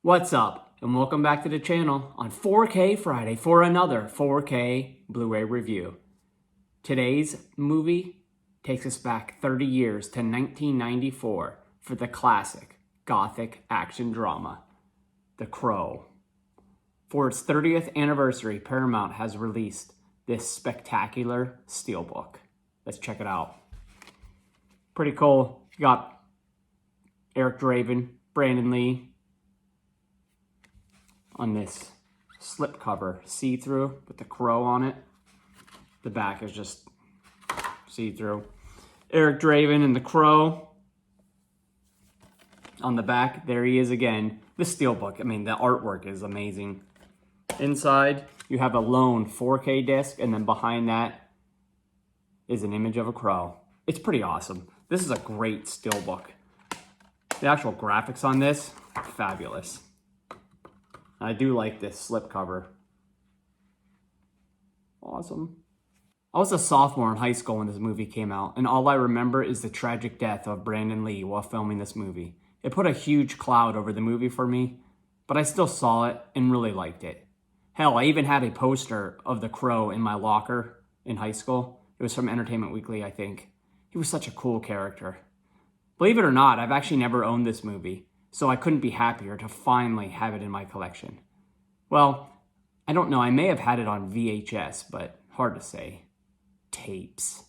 What's up, and welcome back to the channel on 4K Friday for another 4K Blu-ray review. Today's movie takes us back 30 years to 1994 for the classic Gothic action drama, The Crow. For its 30th anniversary, Paramount has released this spectacular Steelbook. Let's check it out. Pretty cool. You got Eric Draven, Brandon Lee, on this slipcover, see-through with the crow on it. The back is just see-through. Eric Draven and the crow. On the back, there he is again. The Steelbook, I mean, the artwork is amazing. Inside, you have a lone 4K disc, and then behind that is an image of a crow. It's pretty awesome. This is a great Steelbook. The actual graphics on this, fabulous. I do like this slipcover. Awesome. I was a sophomore in high school when this movie came out, and all I remember is the tragic death of Brandon Lee while filming this movie. It put a huge cloud over the movie for me, but I still saw it and really liked it. Hell, I even had a poster of the Crow in my locker in high school. It was from Entertainment Weekly, I think. He was such a cool character. Believe it or not, I've actually never owned this movie, so I couldn't be happier to finally have it in my collection. Well, I don't know, I may have had it on VHS, but hard to say. Tapes.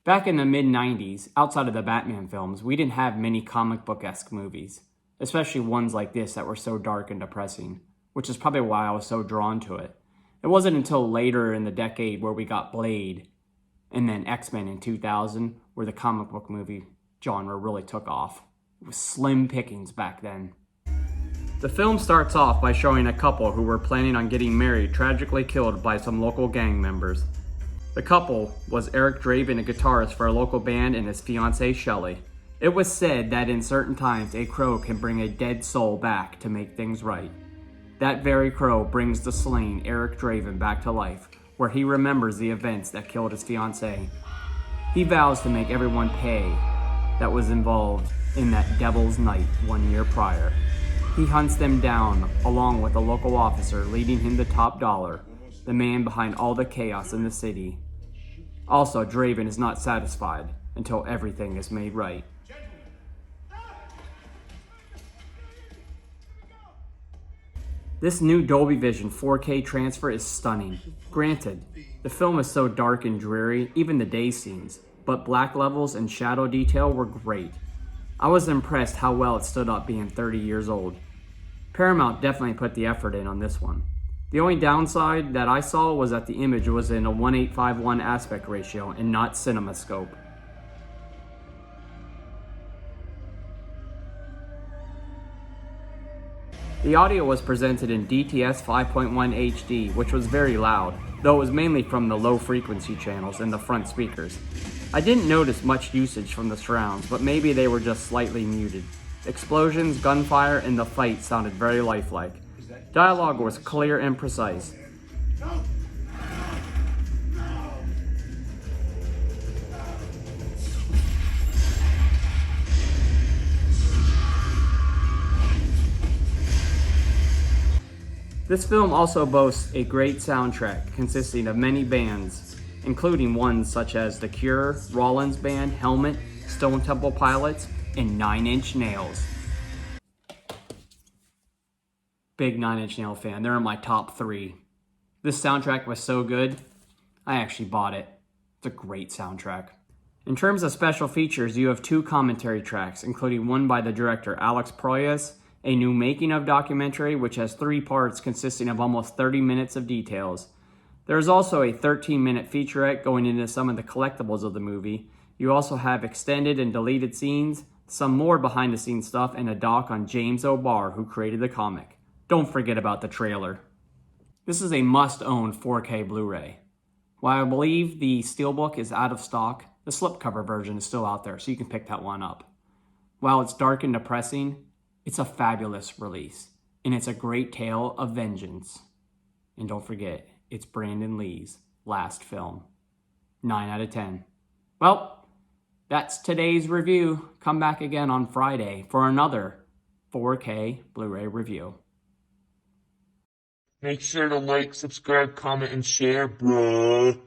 Back in the mid-90s, outside of the Batman films, we didn't have many comic book-esque movies, especially ones like this that were so dark and depressing, which is probably why I was so drawn to it. It wasn't until later in the decade where we got Blade, and then X-Men in 2000, where the comic book movie genre really took off. It was slim pickings back then. The film starts off by showing a couple who were planning on getting married tragically killed by some local gang members. The couple was Eric Draven, a guitarist for a local band, and his fiancée Shelley. It was said that in certain times a crow can bring a dead soul back to make things right. That very crow brings the slain Eric Draven back to life, where he remembers the events that killed his fiancée. He vows to make everyone pay that was involved in that devil's night 1 year prior. He hunts them down along with a local officer leading him to Top Dollar, the man behind all the chaos in the city. Also, Draven is not satisfied until everything is made right. This new Dolby Vision 4K transfer is stunning. Granted, the film is so dark and dreary, even the day scenes, but black levels and shadow detail were great. I was impressed how well it stood up being 30 years old. Paramount definitely put the effort in on this one. The only downside that I saw was that the image was in a 1:851 aspect ratio and not CinemaScope. The audio was presented in DTS 5.1 HD, which was very loud, though it was mainly from the low frequency channels and the front speakers. I didn't notice much usage from the surrounds, but maybe they were just slightly muted. Explosions, gunfire, and the fight sounded very lifelike. Dialogue was clear and precise. This film also boasts a great soundtrack consisting of many bands, including ones such as The Cure, Rollins Band, Helmet, Stone Temple Pilots, and 9 Inch Nails. Big 9 Inch Nail fan. They're in my top 3. This soundtrack was so good, I actually bought it. It's a great soundtrack. In terms of special features, you have 2 commentary tracks, including one by the director Alex Proyas, a new making of documentary which has 3 parts consisting of almost 30 minutes of details. There is also a 13-minute featurette going into some of the collectibles of the movie. You also have extended and deleted scenes, some more behind-the-scenes stuff, and a doc on James O'Barr, who created the comic. Don't forget about the trailer. This is a must-own 4K Blu-ray. While I believe the Steelbook is out of stock, the slipcover version is still out there, so you can pick that one up. While it's dark and depressing, it's a fabulous release, and it's a great tale of vengeance. And don't forget, it's Brandon Lee's last film. 9 out of 10. Well, that's today's review. Come back again on Friday for another 4K Blu-ray review. Make sure to like, subscribe, comment, and share, bruh.